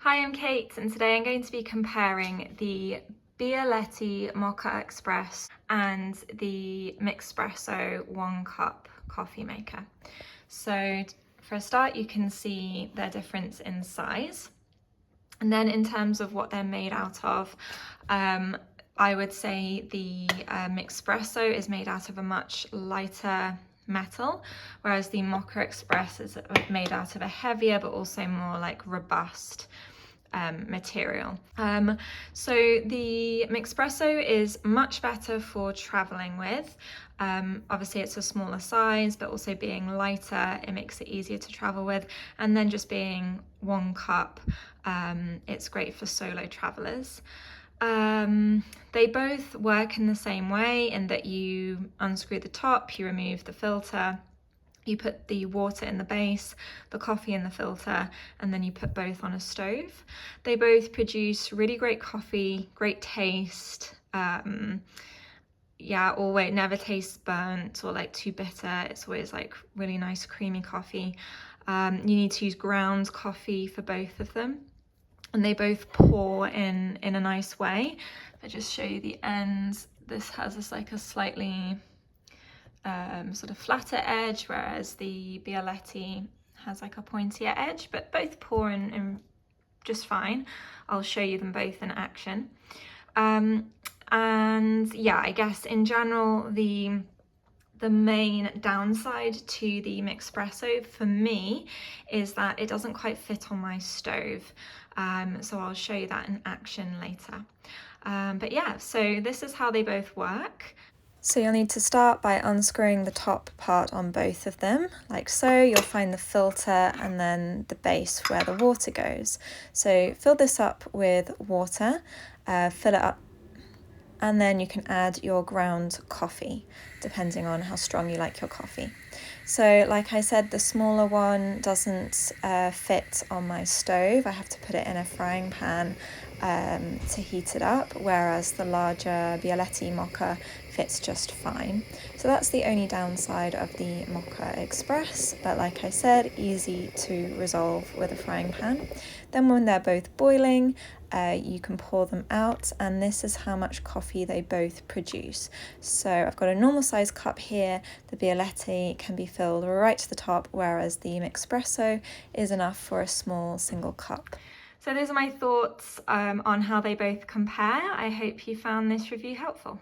Hi, I'm Kate, and today I'm going to be comparing the Bialetti Moka Express and the Mixpresso 1 cup coffee maker. So for a start, you can see their difference in size. And then in terms of what they're made out of, I would say the Mixpresso is made out of a much lighter metal, whereas the Moka Express is made out of a heavier but also more like robust material. So the Mixpresso is much better for traveling with. Obviously it's a smaller size, but also being lighter, it makes it easier to travel with. And then just being 1 cup, it's great for solo travelers. They both work in the same way in that you unscrew the top, you remove the filter, you put the water in the base, the coffee in the filter, and then you put both on a stove. They both produce really great coffee, great taste. Always never tastes burnt or like too bitter. It's always like really nice creamy coffee. You need to use ground coffee for both of them. And they both pour in a nice way. If I just show you the ends, this has this like a slightly sort of flatter edge, whereas the Bialetti has like a pointier edge, but both pour in just fine. I'll show you them both in action. And yeah, I guess in general, the main downside to the Mixpresso for me is that it doesn't quite fit on my stove. So I'll show you that in action later. But yeah, so this is how they both work. So you'll need to start by unscrewing the top part on both of them, like so. You'll find the filter and then the base where the water goes. So fill this up with water, fill it up, and then you can add your ground coffee, depending on how strong you like your coffee. So like I said, the smaller one doesn't fit on my stove. I have to put it in a frying pan to heat it up, whereas the larger Bialetti Moka fits just fine. So that's the only downside of the Moka Express, but like I said, easy to resolve with a frying pan. Then when they're both boiling, you can pour them out, and this is how much coffee they both produce. So I've got a normal size cup here. The Bialetti can be filled right to the top, whereas the Mixpresso is enough for a small single cup. So those are my thoughts on how they both compare. I hope you found this review helpful.